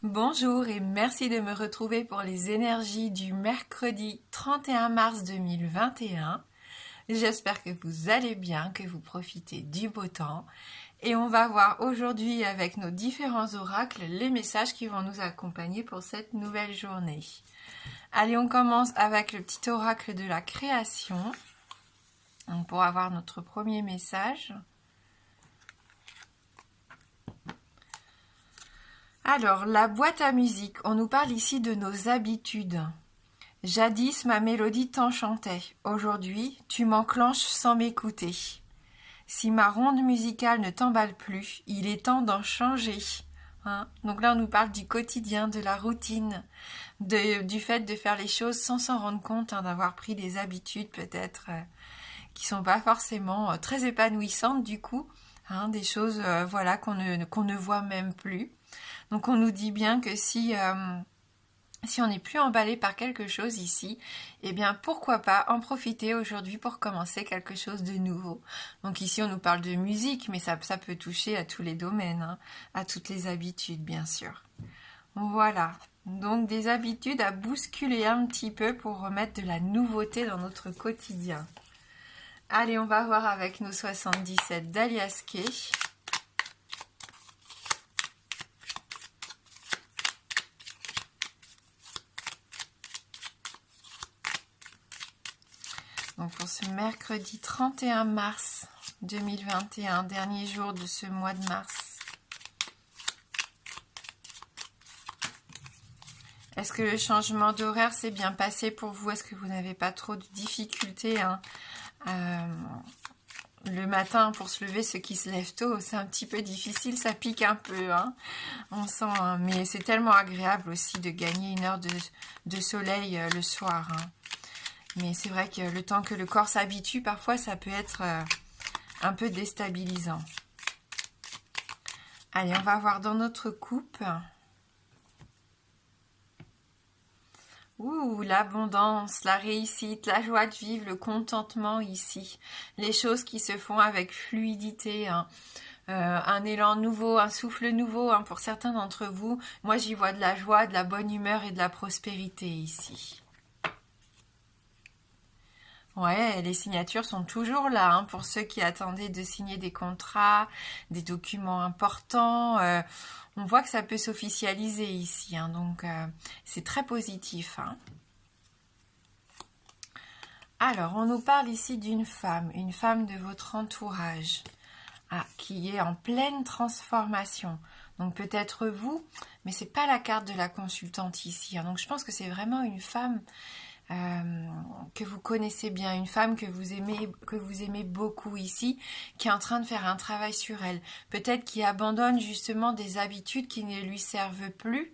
Bonjour et merci de me retrouver pour les énergies du mercredi 31 mars 2021. J'espère que vous allez bien, que vous profitez du beau temps. Et on va voir aujourd'hui avec nos différents oracles les messages qui vont nous accompagner pour cette nouvelle journée. Allez, on commence avec le petit oracle de la création. Donc pour avoir notre premier message. Alors, la boîte à musique, on nous parle ici de nos habitudes. Jadis, ma mélodie t'enchantait. Aujourd'hui, tu m'enclenches sans m'écouter. Si ma ronde musicale ne t'emballe plus, il est temps d'en changer. Donc là, on nous parle du quotidien, de la routine, du fait de faire les choses sans s'en rendre compte, d'avoir pris des habitudes peut-être qui sont pas forcément très épanouissantes du coup, des choses voilà qu'on ne voit même plus. Donc on nous dit bien que si on n'est plus emballé par quelque chose ici, eh bien pourquoi pas en profiter aujourd'hui pour commencer quelque chose de nouveau. Donc ici on nous parle de musique, mais ça peut toucher à tous les domaines, à toutes les habitudes bien sûr. Voilà, donc des habitudes à bousculer un petit peu pour remettre de la nouveauté dans notre quotidien. Allez, on va voir avec nos 77 d'Alias Kay. Donc pour ce mercredi 31 mars 2021, dernier jour de ce mois de mars. Est-ce que le changement d'horaire s'est bien passé pour vous? Est-ce que vous n'avez pas trop de difficultés le matin pour se lever, ceux qui se lèvent tôt, c'est un petit peu difficile, ça pique un peu, on sent, mais c'est tellement agréable aussi de gagner une heure de soleil le soir. Mais c'est vrai que le temps que le corps s'habitue, parfois ça peut être un peu déstabilisant. Allez, on va voir dans notre coupe. Ouh, l'abondance, la réussite, la joie de vivre, le contentement ici. Les choses qui se font avec fluidité, un élan nouveau, un souffle nouveau pour certains d'entre vous. Moi, j'y vois de la joie, de la bonne humeur et de la prospérité ici. Ouais, les signatures sont toujours là pour ceux qui attendaient de signer des contrats, des documents importants. On voit que ça peut s'officialiser ici, donc c'est très positif. Alors, on nous parle ici d'une femme, une femme de votre entourage, qui est en pleine transformation. Donc peut-être vous, mais c'est pas la carte de la consultante ici. Donc je pense que c'est vraiment une femme que vous connaissez bien, une femme que vous aimez beaucoup ici, qui est en train de faire un travail sur elle. Peut-être qui abandonne justement des habitudes qui ne lui servent plus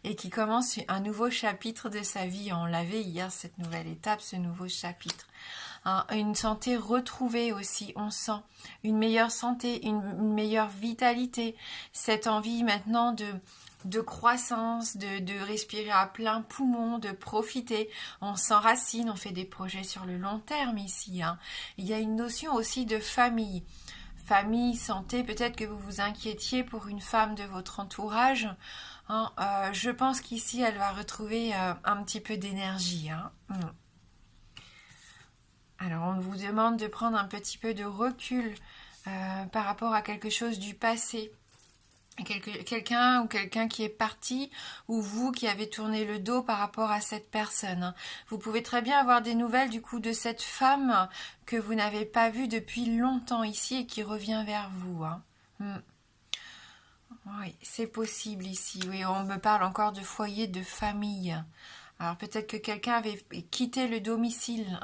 et qui commence un nouveau chapitre de sa vie. On l'avait hier, cette nouvelle étape, ce nouveau chapitre. Une santé retrouvée aussi, on sent une meilleure santé, une meilleure vitalité, cette envie maintenant de croissance, de respirer à plein poumon, de profiter. On s'enracine, on fait des projets sur le long terme ici. Il y a une notion aussi de famille. Famille, santé, peut-être que vous vous inquiétiez pour une femme de votre entourage. Je pense qu'ici, elle va retrouver un petit peu d'énergie. Alors, on vous demande de prendre un petit peu de recul par rapport à quelque chose du passé. Quelqu'un qui est parti, ou vous qui avez tourné le dos par rapport à cette personne. Vous pouvez très bien avoir des nouvelles du coup de cette femme que vous n'avez pas vue depuis longtemps ici et qui revient vers vous. Oui, c'est possible ici. Oui, on me parle encore de foyer, de famille. Alors peut-être que quelqu'un avait quitté le domicile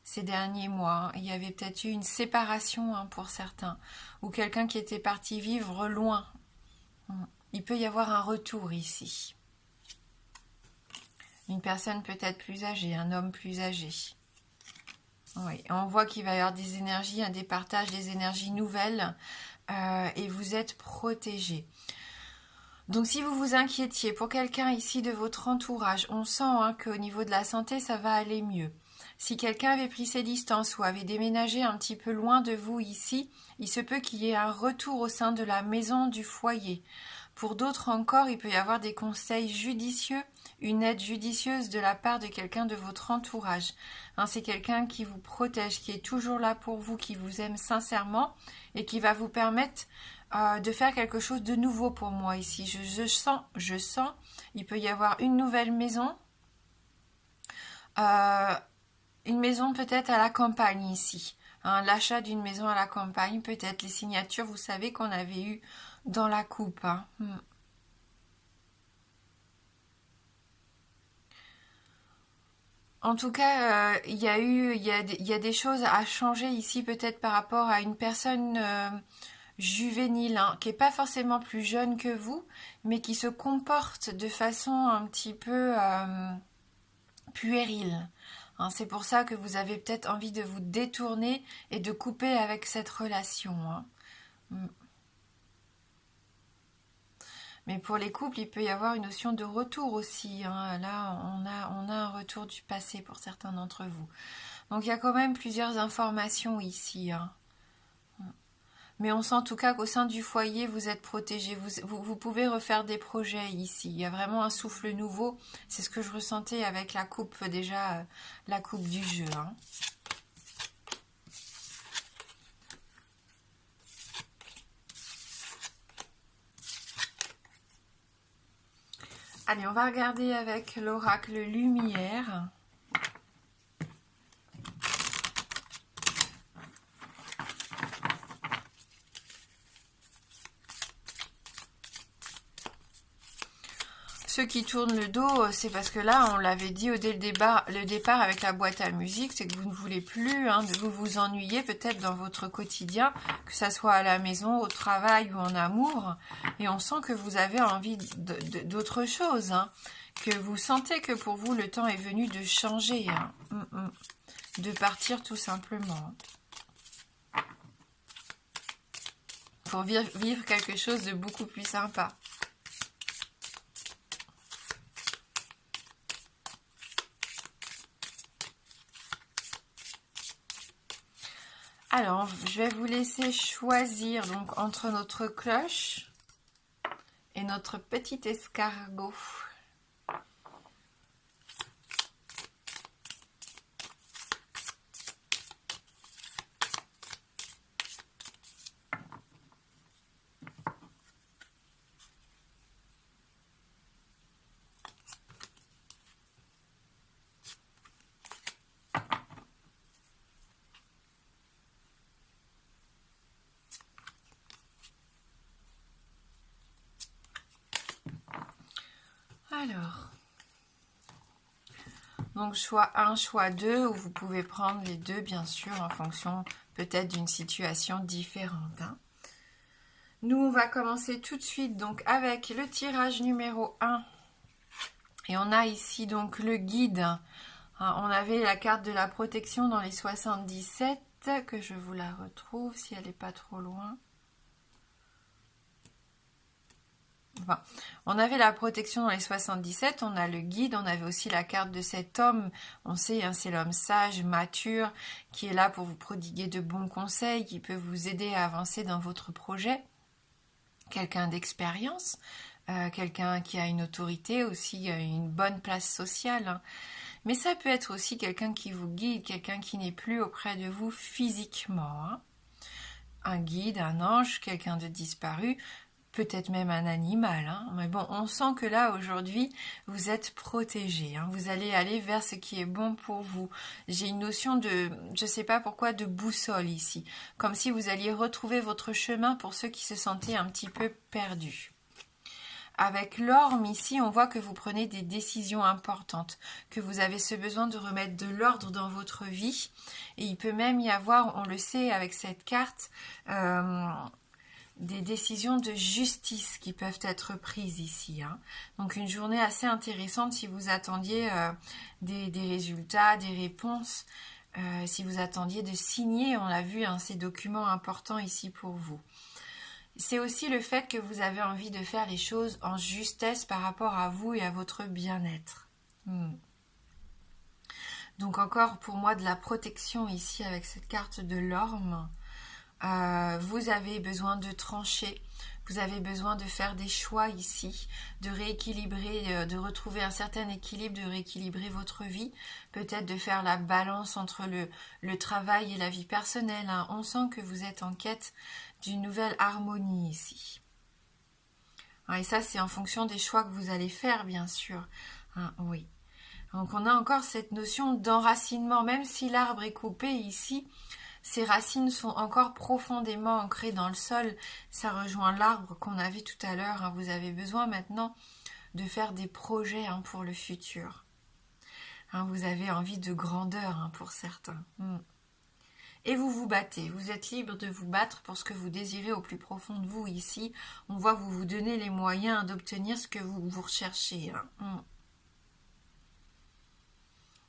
ces derniers mois. Il y avait peut-être eu une séparation pour certains. Ou quelqu'un qui était parti vivre loin. Il peut y avoir un retour ici. Une personne peut-être plus âgée, un homme plus âgé. Oui, on voit qu'il va y avoir des énergies, des partages, des énergies nouvelles. Et vous êtes protégé. Donc si vous vous inquiétiez pour quelqu'un ici de votre entourage, on sent qu'au niveau de la santé, ça va aller mieux. Si quelqu'un avait pris ses distances ou avait déménagé un petit peu loin de vous ici, il se peut qu'il y ait un retour au sein de la maison du foyer. Pour d'autres encore, il peut y avoir des conseils judicieux, une aide judicieuse de la part de quelqu'un de votre entourage. Hein, c'est quelqu'un qui vous protège, qui est toujours là pour vous, qui vous aime sincèrement et qui va vous permettre de faire quelque chose de nouveau pour moi ici. Je sens, il peut y avoir une nouvelle maison, une maison peut-être à la campagne ici. Hein, l'achat d'une maison à la campagne, peut-être les signatures, vous savez, qu'on avait eues dans la coupe. Hein. En tout cas, il y a des choses à changer ici, peut-être par rapport à une personne juvénile, hein, qui n'est pas forcément plus jeune que vous, mais qui se comporte de façon un petit peu puérile. Hein, c'est pour ça que vous avez peut-être envie de vous détourner et de couper avec cette relation. Hein. Mais pour les couples, il peut y avoir une notion de retour aussi. Hein. Là, on a un retour du passé pour certains d'entre vous. Donc il y a quand même plusieurs informations ici. Hein. Mais on sent en tout cas qu'au sein du foyer, vous êtes protégé. Vous pouvez refaire des projets ici. Il y a vraiment un souffle nouveau. C'est ce que je ressentais avec la coupe, déjà, la coupe du jeu. Hein. Allez, on va regarder avec l'oracle lumière. Ceux qui tournent le dos, c'est parce que là, on l'avait dit dès le départ avec la boîte à musique, c'est que vous ne voulez plus, hein, de vous ennuyer peut-être dans votre quotidien, que ça soit à la maison, au travail ou en amour. Et on sent que vous avez envie d'autre chose, hein, que vous sentez que pour vous, le temps est venu de changer, hein, de partir tout simplement. Pour vivre quelque chose de beaucoup plus sympa. Alors, je vais vous laisser choisir donc entre notre cloche et notre petit escargot. Alors, donc choix 1, choix 2, ou vous pouvez prendre les deux bien sûr en fonction peut-être d'une situation différente. Hein. Nous, on va commencer tout de suite donc avec le tirage numéro 1. Et on a ici donc le guide. Hein, on avait la carte de la protection dans les 77, que je vous la retrouve si elle n'est pas trop loin. Enfin, on avait la protection dans les 77, on a le guide, on avait aussi la carte de cet homme, on sait, hein, c'est l'homme sage, mature, qui est là pour vous prodiguer de bons conseils, qui peut vous aider à avancer dans votre projet. Quelqu'un d'expérience, quelqu'un qui a une autorité, aussi une bonne place sociale. Hein. Mais ça peut être aussi quelqu'un qui vous guide, quelqu'un qui n'est plus auprès de vous physiquement. Hein. Un guide, un ange, quelqu'un de disparu, peut-être même un animal, hein. Mais bon, on sent que là, aujourd'hui, vous êtes protégé, hein. Vous allez aller vers ce qui est bon pour vous. J'ai une notion de, je sais pas pourquoi, de boussole ici. Comme si vous alliez retrouver votre chemin pour ceux qui se sentaient un petit peu perdus. Avec l'orme, ici, on voit que vous prenez des décisions importantes, que vous avez ce besoin de remettre de l'ordre dans votre vie. Et il peut même y avoir, on le sait avec cette carte, des décisions de justice qui peuvent être prises ici. Hein. Donc une journée assez intéressante si vous attendiez des résultats, des réponses, si vous attendiez de signer, on l'a vu, hein, ces documents importants ici pour vous. C'est aussi le fait que vous avez envie de faire les choses en justesse par rapport à vous et à votre bien-être. Donc encore pour moi de la protection ici avec cette carte de l'orme. Vous avez besoin de trancher, Vous avez besoin de faire des choix ici, de rééquilibrer, de retrouver un certain équilibre, de rééquilibrer votre vie, peut-être de faire la balance entre le travail et la vie personnelle. Hein. On sent que vous êtes en quête d'une nouvelle harmonie ici. Et ça, c'est en fonction des choix que vous allez faire, bien sûr. Hein, oui. Donc, on a encore cette notion d'enracinement. Même si l'arbre est coupé ici, ses racines sont encore profondément ancrées dans le sol. Ça rejoint l'arbre qu'on avait tout à l'heure. Hein. Vous avez besoin maintenant de faire des projets pour le futur. Hein, vous avez envie de grandeur pour certains. Et vous vous battez, vous êtes libre de vous battre pour ce que vous désirez au plus profond de vous ici. On voit que vous vous donnez les moyens d'obtenir ce que vous recherchez.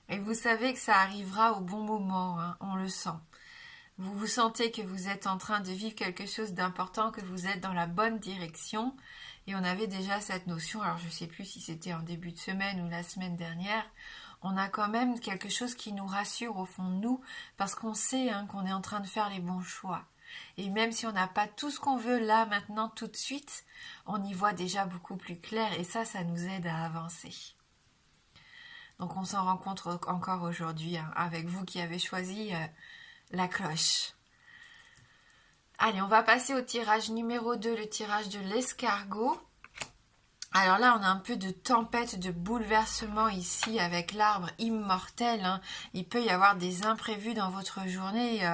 Et vous savez que ça arrivera au bon moment, on le sent. Vous sentez que vous êtes en train de vivre quelque chose d'important, que vous êtes dans la bonne direction. Et on avait déjà cette notion, alors je ne sais plus si c'était en début de semaine ou la semaine dernière, on a quand même quelque chose qui nous rassure au fond de nous, parce qu'on sait qu'on est en train de faire les bons choix. Et même si on n'a pas tout ce qu'on veut là, maintenant, tout de suite, on y voit déjà beaucoup plus clair, et ça nous aide à avancer. Donc on s'en rend compte encore aujourd'hui, avec vous qui avez choisi la cloche. Allez, on va passer au tirage numéro 2, le tirage de l'escargot. Alors là, on a un peu de tempête, de bouleversement ici avec l'arbre immortel. Il peut y avoir des imprévus dans votre journée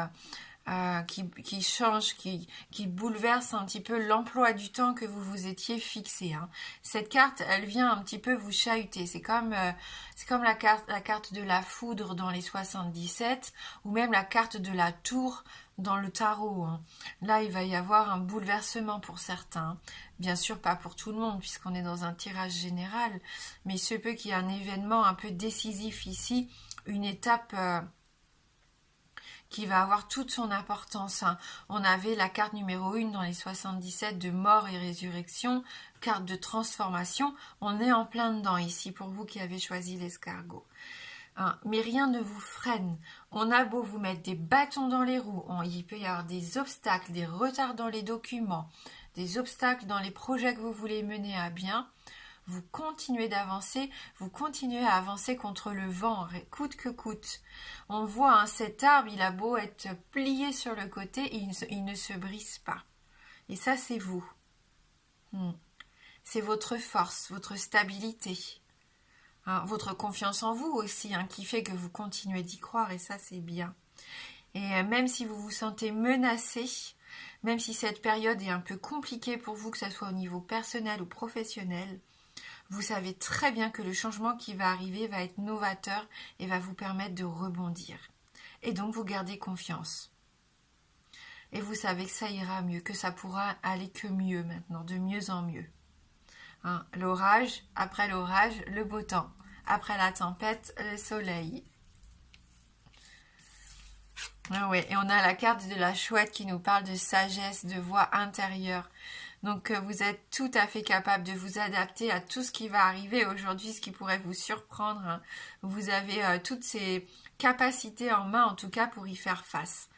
qui changent, qui bouleversent un petit peu l'emploi du temps que vous vous étiez fixé. Cette carte, elle vient un petit peu vous chahuter. C'est comme la carte de la foudre dans les 77 ou même la carte de la tour dans le tarot. Là, il va y avoir un bouleversement pour certains. Bien sûr, pas pour tout le monde, puisqu'on est dans un tirage général. Mais il se peut qu'il y ait un événement un peu décisif ici, une étape qui va avoir toute son importance. On avait la carte numéro 1 dans les 77 de mort et résurrection, carte de transformation. On est en plein dedans ici, pour vous qui avez choisi l'escargot. Mais rien ne vous freine. On a beau vous mettre des bâtons dans les roues, il peut y avoir des obstacles, des retards dans les documents, des obstacles dans les projets que vous voulez mener à bien. Vous continuez d'avancer, vous continuez à avancer contre le vent, coûte que coûte. On voit cet arbre, il a beau être plié sur le côté, il ne se brise pas. Et ça, c'est vous. C'est votre force, votre stabilité. Votre confiance en vous aussi, qui fait que vous continuez d'y croire, et ça c'est bien. Et même si vous vous sentez menacé, même si cette période est un peu compliquée pour vous, que ce soit au niveau personnel ou professionnel, vous savez très bien que le changement qui va arriver va être novateur et va vous permettre de rebondir. Et donc vous gardez confiance. Et vous savez que ça ira mieux, que ça pourra aller que mieux maintenant, de mieux en mieux. L'orage, après l'orage, le beau temps. Après la tempête, le soleil. Et on a la carte de la chouette qui nous parle de sagesse, de voix intérieure. Donc vous êtes tout à fait capable de vous adapter à tout ce qui va arriver aujourd'hui, ce qui pourrait vous surprendre. Vous avez toutes ces capacités en main, en tout cas, pour y faire face.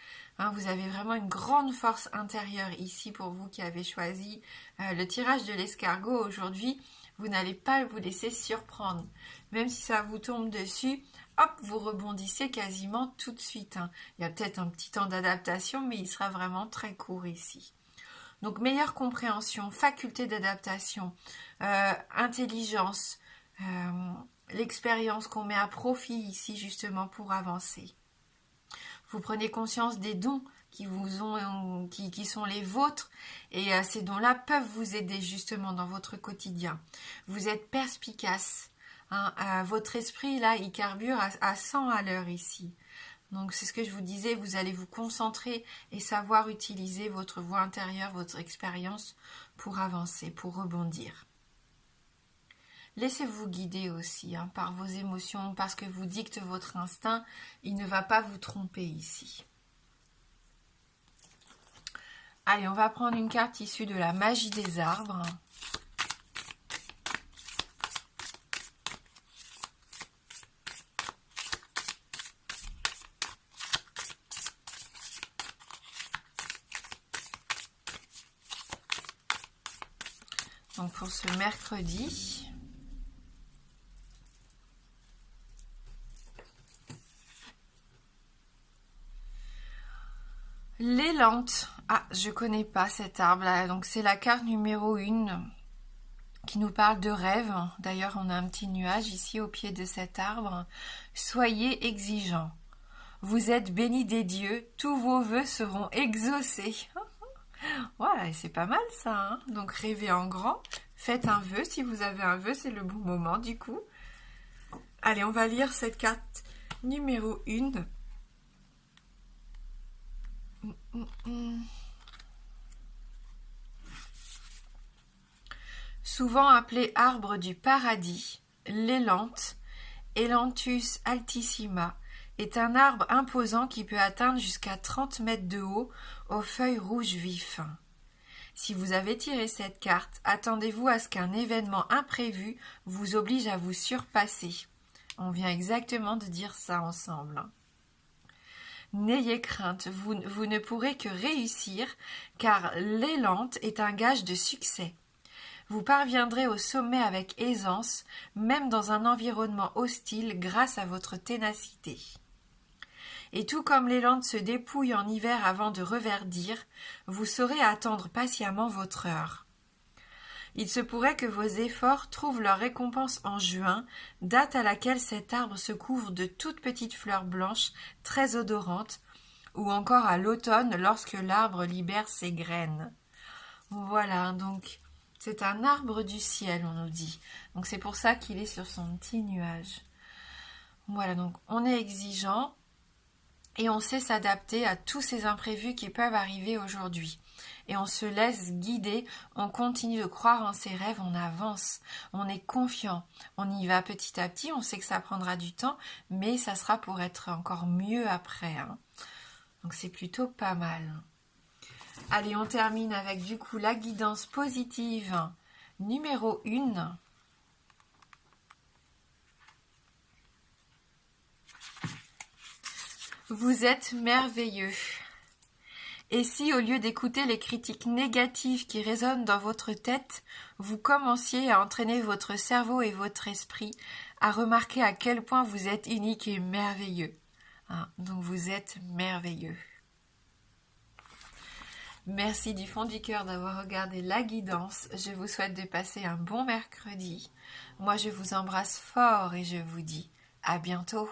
Vous avez vraiment une grande force intérieure ici pour vous qui avez choisi le tirage de l'escargot aujourd'hui. Vous n'allez pas vous laisser surprendre. Même si ça vous tombe dessus, hop, vous rebondissez quasiment tout de suite. Il y a peut-être un petit temps d'adaptation, mais il sera vraiment très court ici. Donc meilleure compréhension, faculté d'adaptation, intelligence, l'expérience qu'on met à profit ici justement pour avancer. Vous prenez conscience des dons qui sont les vôtres et ces dons-là peuvent vous aider justement dans votre quotidien. Vous êtes perspicace. Votre esprit, là, il carbure à 100 à l'heure ici. Donc, c'est ce que je vous disais, vous allez vous concentrer et savoir utiliser votre voix intérieure, votre expérience pour avancer, pour rebondir. Laissez-vous guider aussi par vos émotions, parce que vous dicte votre instinct, il ne va pas vous tromper ici. Allez, on va prendre une carte issue de la magie des arbres. donc pour ce mercredi. L'élante. Ah, je connais pas cet arbre-là. Donc c'est la carte numéro 1 qui nous parle de rêve. D'ailleurs, on a un petit nuage ici au pied de cet arbre. Soyez exigeants. Vous êtes bénis des dieux. Tous vos vœux seront exaucés. Voilà, c'est pas mal ça. Hein, donc rêvez en grand. Faites un vœu. Si vous avez un vœu, c'est le bon moment du coup. Allez, on va lire cette carte numéro 1. Souvent appelé arbre du paradis, l'élante, Ailanthus altissima, est un arbre imposant qui peut atteindre jusqu'à 30 mètres de haut aux feuilles rouges vifs. Si vous avez tiré cette carte, attendez-vous à ce qu'un événement imprévu vous oblige à vous surpasser. On vient exactement de dire ça ensemble. N'ayez crainte, vous ne pourrez que réussir, car l'élante est un gage de succès. Vous parviendrez au sommet avec aisance, même dans un environnement hostile, grâce à votre ténacité. Et tout comme l'élante se dépouille en hiver avant de reverdir, vous saurez attendre patiemment votre heure. Il se pourrait que vos efforts trouvent leur récompense en juin, date à laquelle cet arbre se couvre de toutes petites fleurs blanches très odorantes, ou encore à l'automne lorsque l'arbre libère ses graines. Voilà, donc c'est un arbre du ciel, on nous dit. Donc c'est pour ça qu'il est sur son petit nuage. Voilà, donc on est exigeant et on sait s'adapter à tous ces imprévus qui peuvent arriver aujourd'hui. Et on se laisse guider, on continue de croire en ses rêves, on avance, on est confiant, on y va petit à petit, on sait que ça prendra du temps, mais ça sera pour être encore mieux après. Hein. Donc c'est plutôt pas mal. Allez, on termine avec du coup la guidance positive numéro 1. Vous êtes merveilleux. Et si, au lieu d'écouter les critiques négatives qui résonnent dans votre tête, vous commenciez à entraîner votre cerveau et votre esprit à remarquer à quel point vous êtes unique et merveilleux. Hein, donc vous êtes merveilleux. Merci du fond du cœur d'avoir regardé la guidance. Je vous souhaite de passer un bon mercredi. Moi, je vous embrasse fort et je vous dis à bientôt.